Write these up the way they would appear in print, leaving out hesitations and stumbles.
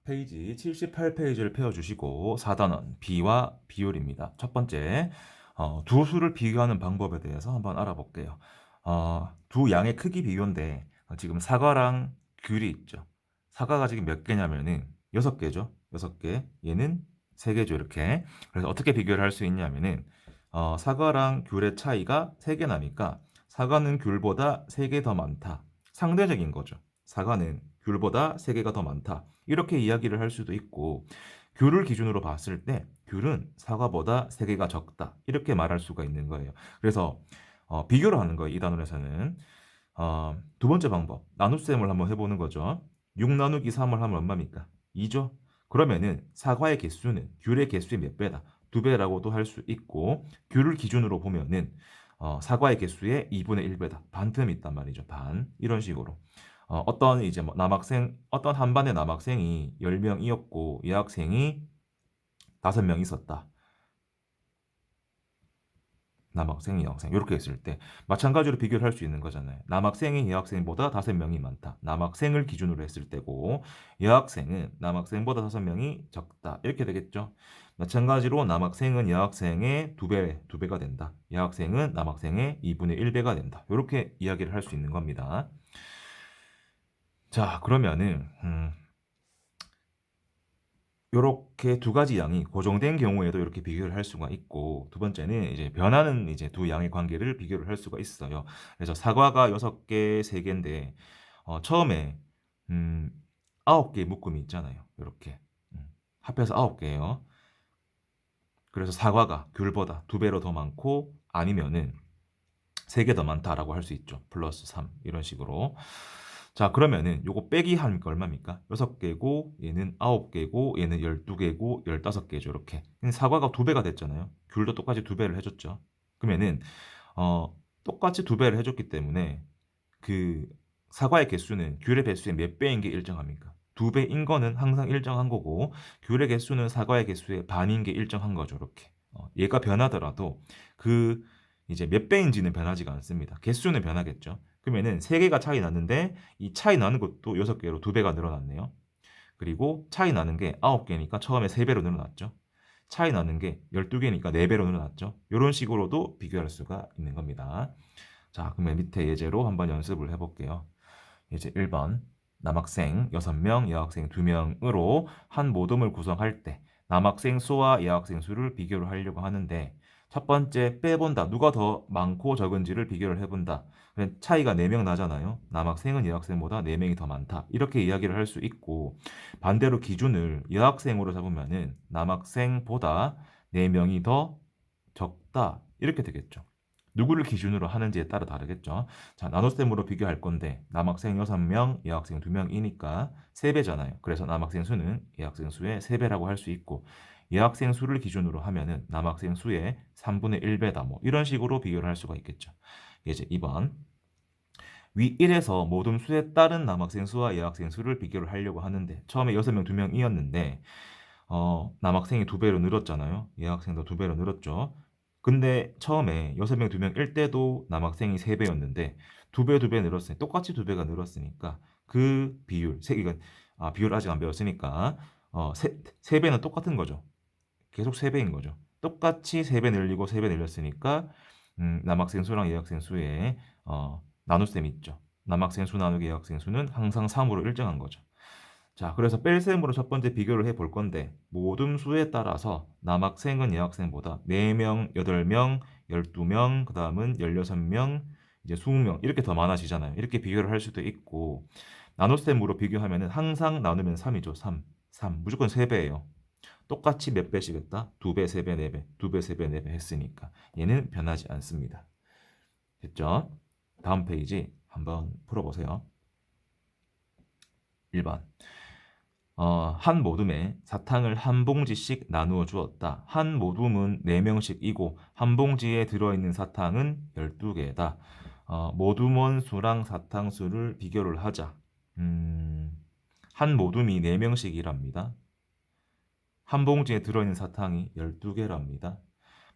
페이지 78페이지를 펴주시고 4단원 비와 비율입니다. 첫 번째, 두 수를 비교하는 방법에 대해서 한번 알아볼게요. 두 양의 크기 비교인데 지금 사과랑 귤이 있죠. 사과가 지금 몇 개냐면은 6개죠. 6개. 얘는 3개죠. 이렇게. 그래서 어떻게 비교를 할 수 있냐면은 사과랑 귤의 차이가 3개 나니까 사과는 귤보다 3개 더 많다. 상대적인 거죠. 사과는 귤보다 3개가 더 많다. 이렇게 이야기를 할 수도 있고, 귤을 기준으로 봤을 때 귤은 사과보다 3개가 적다. 이렇게 말할 수가 있는 거예요. 그래서 비교를 하는 거예요. 이 단원에서는. 두 번째 방법, 나눗셈을 한번 해보는 거죠. 6 나누기 3을 하면 얼마입니까? 2죠. 그러면은 사과의 개수는 귤의 개수의 몇 배다? 2배라고도 할 수 있고, 귤을 기준으로 보면은 사과의 개수의 2분의 1배다. 반틈이 있단 말이죠. 반. 이런 식으로. 어떤 이제 뭐 남학생, 어떤 한 반의 남학생이 10명이었고 여학생이 5명 있었다. 남학생, 여학생 이렇게 했을 때 마찬가지로 비교를 할 수 있는 거잖아요. 남학생이 여학생보다 5명이 많다. 남학생을 기준으로 했을 때고, 여학생은 남학생보다 5명이 적다. 이렇게 되겠죠. 마찬가지로 남학생은 여학생의 2배가 된다. 여학생은 남학생의 2분의 1배가 된다. 이렇게 이야기를 할 수 있는 겁니다. 자, 그러면은 요렇게 두 가지 양이 고정된 경우에도 이렇게 비교를 할 수가 있고, 두 번째는 이제 변하는 이제 두 양의 관계를 비교를 할 수가 있어요. 그래서 사과가 6개, 3개인데 처음에 음 9개의 묶음이 있잖아요. 요렇게. 합해서 9개예요. 그래서 사과가 귤보다 2배로 더 많고, 아니면은 3개 더 많다라고 할 수 있죠. 플러스 3 이런 식으로. 자, 그러면은 요거 빼기 하니까 얼마입니까? 6개고 얘는 9개고 얘는 12개고 15개죠. 이렇게. 사과가 2배가 됐잖아요. 귤도 똑같이 2배를 해줬죠. 그러면은 똑같이 2배를 해줬기 때문에 그 사과의 개수는 귤의 개수의 몇 배인 게 일정합니까? 2배인 거는 항상 일정한 거고, 귤의 개수는 사과의 개수의 반인 게 일정한 거죠. 이렇게. 얘가 변하더라도 그 이제 몇 배인지는 변하지가 않습니다. 개수는 변하겠죠. 그러면은 3개가 차이 났는데 이 차이 나는 것도 6개로 2배가 늘어났네요. 그리고 차이 나는 게 9개니까 처음에 3배로 늘어났죠. 차이 나는 게 12개니까 4배로 늘어났죠. 이런 식으로도 비교할 수가 있는 겁니다. 자, 그러면 밑에 예제로 한번 연습을 해볼게요. 예제 1번. 남학생 6명, 여학생 2명으로 한 모둠을 구성할 때 남학생 수와 여학생 수를 비교를 하려고 하는데, 첫 번째 빼본다. 누가 더 많고 적은지를 비교를 해본다. 차이가 4명 나잖아요. 남학생은 여학생보다 4명이 더 많다. 이렇게 이야기를 할 수 있고, 반대로 기준을 여학생으로 잡으면은 남학생보다 4명이 더 적다. 이렇게 되겠죠. 누구를 기준으로 하는지에 따라 다르겠죠. 자, 나눗셈으로 비교할 건데 남학생 6명, 여학생 2명이니까 3배잖아요. 그래서 남학생 수는 여학생 수의 3배라고 할 수 있고, 여학생 수를 기준으로 하면은 남학생 수의 3분의 1배다. 뭐 이런 식으로 비교를 할 수가 있겠죠. 이제 2번. 위 1에서 모든 수에 따른 남학생 수와 여학생 수를 비교를 하려고 하는데, 처음에 6명 2명이었는데 남학생이 2배로 늘었잖아요. 여학생도 2배로 늘었죠. 근데 처음에 6명 2명일 때도 남학생이 3배였는데 2배 2배 늘었으니 똑같이 2배가 늘었으니까 그 비율, 이건 비율 아직 안 배웠으니까 세 배는 똑같은 거죠. 계속 3배인 거죠. 똑같이 3배 늘리고 3배 늘렸으니까 남학생 수랑 여학생 수의 나눗셈이 있죠. 남학생 수 나누기 여학생 수는 항상 3으로 일정한 거죠. 자, 그래서 뺄셈으로 첫 번째 비교를 해볼 건데, 모든 수에 따라서 남학생은 여학생보다 4명, 8명, 12명, 그 다음은 16명, 이제 20명 이렇게 더 많아지잖아요. 이렇게 비교를 할 수도 있고, 나눗셈으로 비교하면은 항상 나누면 3이죠. 3. 3. 무조건 3배예요. 똑같이 몇 배씩 했다? 2배, 3배, 4배, 2배, 3배, 4배 했으니까 얘는 변하지 않습니다. 됐죠? 다음 페이지 한번 풀어보세요. 1번. 한 모둠에 사탕을 한 봉지씩 나누어 주었다. 한 모둠은 4명씩이고 한 봉지에 들어있는 사탕은 12개다. 모둠원 수랑 사탕 수를 비교를 하자. 한 모둠이 4명씩이랍니다. 한 봉지에 들어있는 사탕이 12개랍니다.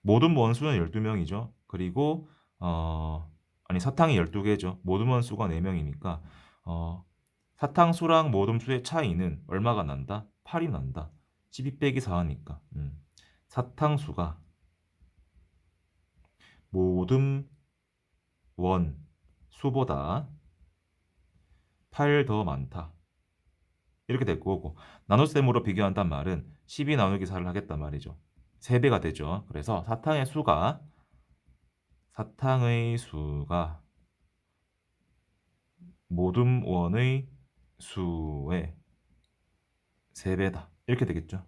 모둠 원수는 12명이죠. 그리고 아니 사탕이 12개죠. 모둠 원수가 4명이니까 사탕수랑 모둠수의 차이는 얼마가 난다? 8이 난다. 12 빼기 4니까. 사탕수가 모듬 원 수보다 8 더 많다. 이렇게 될 거고 나눗셈으로 비교한단 말은 12 나누기 4를 하겠단 말이죠. 3배가 되죠. 그래서 사탕의 수가 모듬 원의 수의 3배다. 이렇게 되겠죠.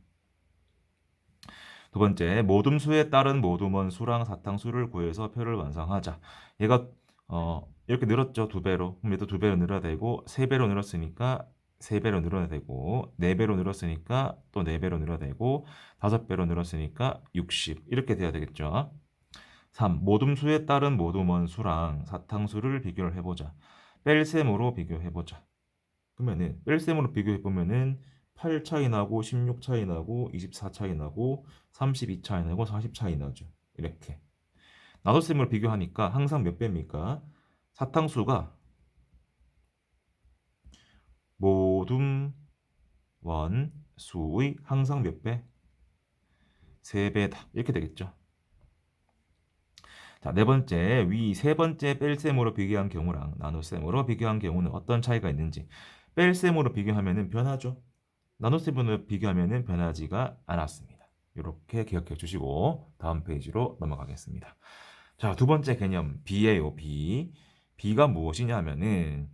두 번째, 모듬수에 따른 모듬원 수랑 사탕수를 구해서 표를 완성하자. 얘가 이렇게 늘었죠. 2배로. 그럼 얘도 2배로 늘어야 되고 3배로 늘었으니까 3배로 늘어야 되고 4배로 늘었으니까 또 4배로 늘어야 되고 5배로 늘었으니까 60 이렇게 돼야 되겠죠. 3. 모듬수에 따른 모듬원 수랑 사탕수를 비교를 해보자. 뺄셈으로 비교해보자. 그러면은 뺄셈으로 비교해보면은 8 차이 나고 16 차이 나고 24 차이 나고 32 차이 나고 40 차이 나죠. 이렇게 나눗셈으로 비교하니까 항상 몇 배입니까? 사탕수가 모둠 원 수의 항상 몇 배? 3배다. 이렇게 되겠죠. 자, 네 번째, 위 세 번째 뺄셈으로 비교한 경우랑 나눗셈으로 비교한 경우는 어떤 차이가 있는지. 뺄셈으로 비교하면은 변하죠. 나눗셈으로 비교하면은 변하지가 않았습니다. 이렇게 기억해 주시고 다음 페이지로 넘어가겠습니다. 자, 두 번째 개념 B예요. B. B가 무엇이냐 하면은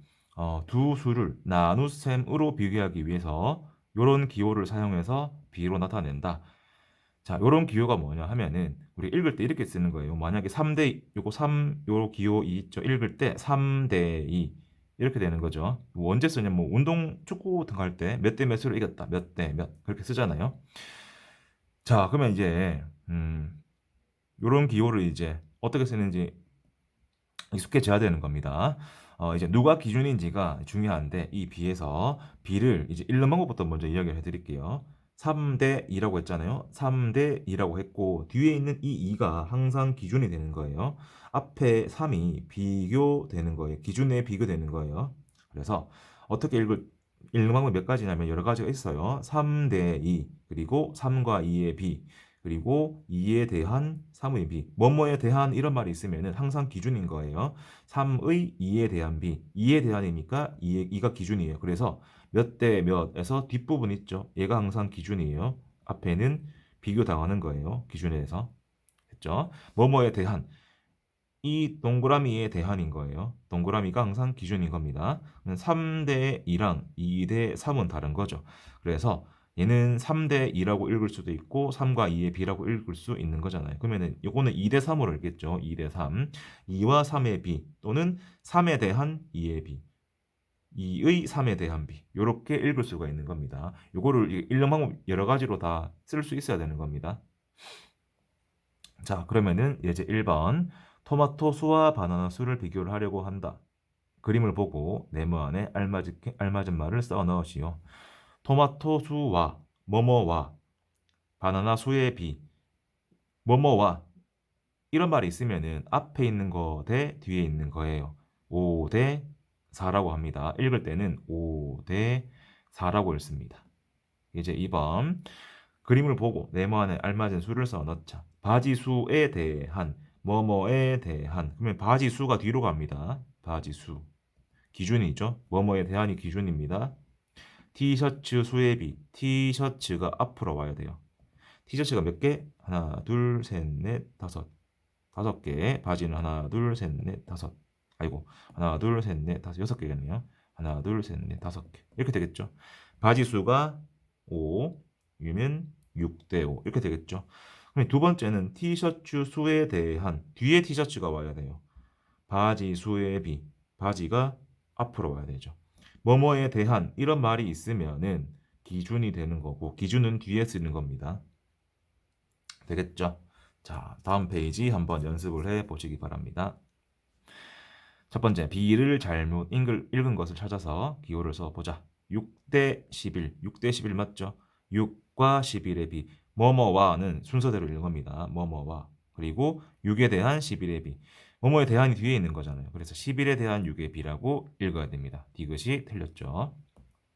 두 수를 나눗셈으로 비교하기 위해서 이런 기호를 사용해서 B로 나타낸다. 자, 요런 기호가 뭐냐 하면은 우리 읽을 때 이렇게 쓰는 거예요. 만약에 3대 요거 3 요 기호 2 있죠. 읽을 때 3대 2 이렇게 되는 거죠. 뭐 언제 쓰냐 뭐 운동 축구 같은 거 할 때 몇 대 몇으로 이겼다. 몇 대 몇 그렇게 쓰잖아요. 자, 그러면 이제 요런 기호를 이제 어떻게 쓰는지 익숙해져야 되는 겁니다. 이제 누가 기준인지가 중요한데 이 B에서 B를 이제 읽는 방법부터 먼저 이야기를 해드릴게요. 3대 2라고 했잖아요. 3대 2라고 했고 뒤에 있는 이 2가 항상 기준이 되는 거예요. 앞에 3이 비교되는 거예요. 기준에 비교되는 거예요. 그래서 어떻게 읽는 방법이 몇 가지냐면 여러 가지가 있어요. 3대 2 그리고 3과 2의 비 그리고 2에 대한 3의 비 뭐뭐에 대한 이런 말이 있으면 항상 기준인 거예요. 3의 2에 대한 비 2에 대한이니까 2가 기준이에요. 그래서 몇 대 몇에서 뒷부분 있죠. 얘가 항상 기준이에요. 앞에는 비교당하는 거예요. 기준에서. 됐죠? 뭐뭐에 대한 이 동그라미에 대한인 거예요. 동그라미가 항상 기준인 겁니다. 3대 2랑 2대 3은 다른 거죠. 그래서 얘는 3대 2라고 읽을 수도 있고 3과 2의 비라고 읽을 수 있는 거잖아요. 그러면은 요거는 2대 3으로 읽겠죠. 2대 3. 2와 3의 비 또는 3에 대한 2의 비. 2의 3에 대한 비. 요렇게 읽을 수가 있는 겁니다. 요거를 읽는 방법 여러 가지로 다 쓸 수 있어야 되는 겁니다. 자, 그러면은 이제 1번 토마토 수와 바나나 수를 비교를 하려고 한다. 그림을 보고 네모 안에 알맞은 말을 써 넣으시오. 토마토 수와 뭐뭐와 바나나 수의 비 뭐뭐와 이런 말이 있으면은 앞에 있는 거 대 뒤에 있는 거예요. 5 대 4라고 합니다. 읽을 때는 5 대 4라고 읽습니다. 이제 2번 그림을 보고 네모 안에 알맞은 수를 써 넣자. 바지수에 대한 뭐뭐에 대한 그러면 바지수가 뒤로 갑니다. 바지수 기준이죠. 뭐뭐에 대한이 기준입니다. 티셔츠 수의 비 티셔츠가 앞으로 와야 돼요. 티셔츠가 몇 개? 하나, 둘, 셋, 넷, 다섯. 5개. 바지는 하나, 둘, 셋, 넷, 다섯. 아이고, 하나, 둘, 셋, 넷, 다섯. 6개겠네요. 하나, 둘, 셋, 넷, 5개. 이렇게 되겠죠. 바지 수가 5, 위는 6대 5. 이렇게 되겠죠. 그럼 두 번째는 티셔츠 수에 대한 뒤에 티셔츠가 와야 돼요. 바지 수의 비. 바지가 앞으로 와야 되죠. 뭐뭐에 대한 이런 말이 있으면은 기준이 되는 거고 기준은 뒤에 쓰는 겁니다. 되겠죠? 자, 다음 페이지 한번 연습을 해 보시기 바랍니다. 첫 번째, B를 잘못 읽은 것을 찾아서 기호를 써보자. 6대 11, 6대 11 맞죠? 6과 11의 B, 뭐뭐와는 순서대로 읽는 겁니다. 뭐뭐와. 그리고 6에 대한 11의 B. 뭐뭐에 대한이 뒤에 있는 거잖아요. 그래서 11에 대한 6의 B라고 읽어야 됩니다. 디귿이 틀렸죠.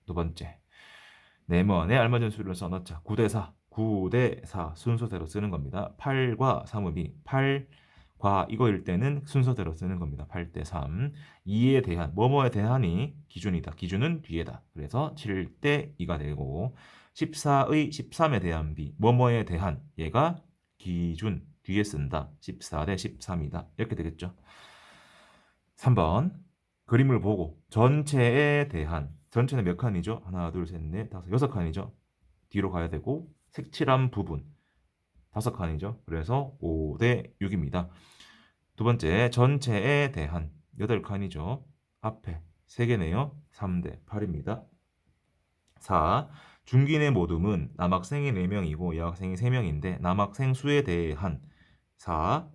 두 번째, 네모에 알맞은 수를 써넣자. 9대 4, 9대 4 순서대로 쓰는 겁니다. 8과 3의 8과 이거일 때는 순서대로 쓰는 겁니다. 8대 3. 2에 대한 뭐뭐에 대한이 기준이다. 기준은 뒤에다. 그래서 7대 2가 되고 14의 13에 대한 비 뭐뭐에 대한 얘가 기준 뒤에 쓴다. 14대 13이다. 이렇게 되겠죠. 3번 그림을 보고 전체에 대한 전체는 몇 칸이죠? 하나, 둘, 셋, 넷, 다섯, 여섯 칸이죠. 뒤로 가야 되고 색칠한 부분 다섯 칸이죠. 그래서 5대 6입니다. 두 번째 전체에 대한 8칸이죠. 앞에 3개네요. 3대 8입니다. 4. 중기내 모둠은 남학생이 4명이고 여학생이 3명인데 남학생 수에 대한 4.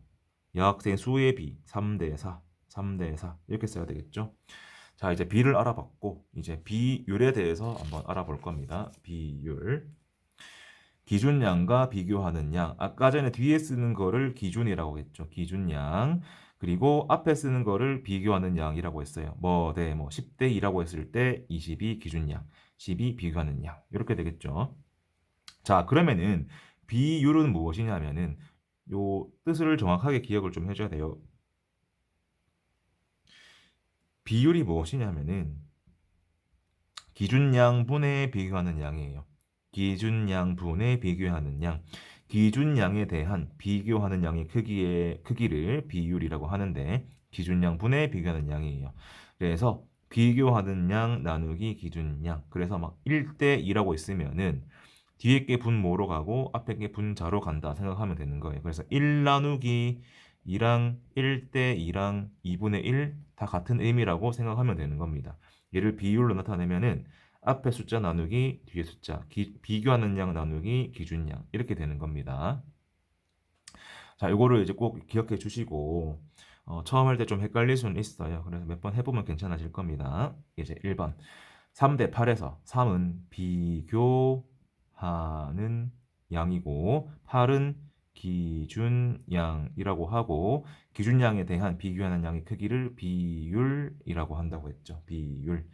여학생 수의 비 3대 4. 3대 4 이렇게 써야 되겠죠. 자, 이제 비를 알아봤고 이제 비율에 대해서 한번 알아볼 겁니다. 비율. 기준량과 비교하는 양. 아까 전에 뒤에 쓰는 거를 기준이라고 했죠. 기준량. 그리고 앞에 쓰는 거를 비교하는 양이라고 했어요. 네, 10대 2라고 했을 때 22 기준량, 12 비교하는 양. 이렇게 되겠죠. 자, 그러면은 비율은 무엇이냐면은 요 뜻을 정확하게 기억을 좀 해줘야 돼요. 비율이 무엇이냐면은 기준양분에 비교하는 양이에요. 기준양분에 비교하는 양. 기준양에 대한 비교하는 양의 크기를 비율이라고 하는데 기준양분에 비교하는 양이에요. 그래서 비교하는 양 나누기 기준양. 그래서 막 1대 2라고 있으면은 뒤에 게 분모로 가고 앞에 게 분자로 간다 생각하면 되는 거예요. 그래서 1 나누기 2랑 1대 2랑 2분의 1 다 같은 의미라고 생각하면 되는 겁니다. 얘를 비율로 나타내면은 앞에 숫자 나누기 뒤에 숫자 비교하는 양 나누기 기준양 이렇게 되는 겁니다. 자, 이거를 이제 꼭 기억해 주시고 처음 할 때 좀 헷갈릴 수는 있어요. 그래서 몇 번 해보면 괜찮아질 겁니다. 이제 1번 3대 8에서 3은 비교하는 양이고 8은 기준양이라고 하고 기준양에 대한 비교하는 양의 크기를 비율이라고 한다고 했죠. 비율.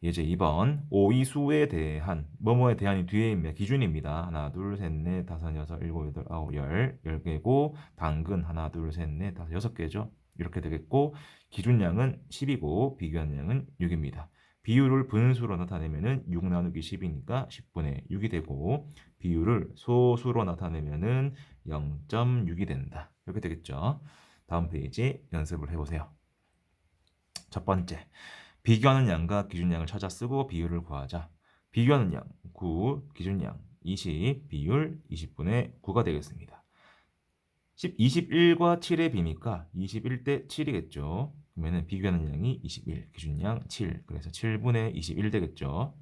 이제 2번 오이수에 대한 뭐뭐에 대한이 뒤에 있는 기준입니다. 하나 둘셋넷 다섯 여섯 일곱 여덟 아홉 열 10개고 당근 하나 둘셋넷 다섯 6개죠. 이렇게 되겠고 기준량은 10이고 비교하는 양은 6입니다. 비율을 분수로 나타내면은 6 나누기 10이니까 10분의 6이 되고 비율을 소수로 나타내면은 0.6이 된다. 이렇게 되겠죠. 다음 페이지 연습을 해보세요. 첫 번째 비교하는 양과 기준량을 찾아 쓰고 비율을 구하자. 비교하는 양 9, 기준량 20, 비율 20분의 9가 되겠습니다. 21과 7의 비니까 21대 7이겠죠. 그러면 비교하는 양이 21, 기준량 7, 그래서 7분의 21 되겠죠.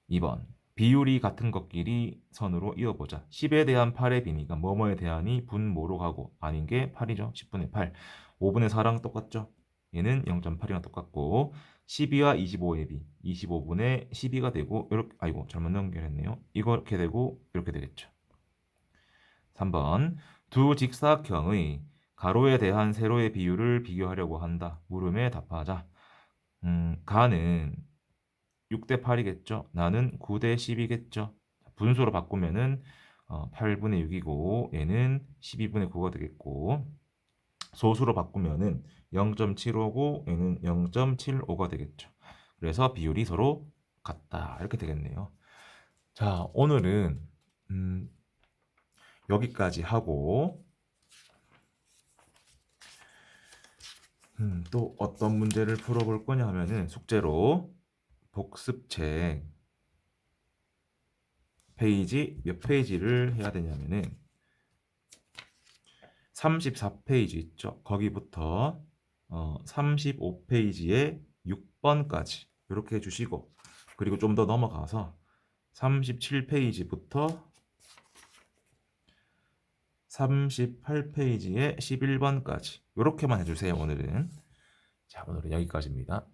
2번 비율이 같은 것끼리 선으로 이어보자. 10에 대한 8의 비니까 뭐뭐에 대한이 분모로 가고 아닌 게 8이죠. 10분의 8, 5분의 4랑 똑같죠. 얘는 0.8이랑 똑같고 12와 25의 비 25분의 12가 되고 이렇게 아이고 잘못 연결했네요. 이렇게 되고 이렇게 되겠죠. 3번 두 직사각형의 가로에 대한 세로의 비율을 비교하려고 한다. 물음에 답하자. 가는 6대 8이겠죠. 나는 9대 10이겠죠. 분수로 바꾸면은 8분의 6이고 얘는 12분의 9가 되겠고 소수로 바꾸면은 0.75고 얘는 0.75가 되겠죠. 그래서 비율이 서로 같다. 이렇게 되겠네요. 자, 오늘은 여기까지 하고 또 어떤 문제를 풀어볼 거냐 하면은 숙제로 복습책 페이지 몇 페이지를 해야 되냐면은 34페이지 있죠. 거기부터 35페이지에 6번까지 이렇게 해주시고 그리고 좀 더 넘어가서 37페이지부터 38페이지에 11번까지 이렇게만 해주세요. 오늘은. 자, 오늘은 여기까지입니다.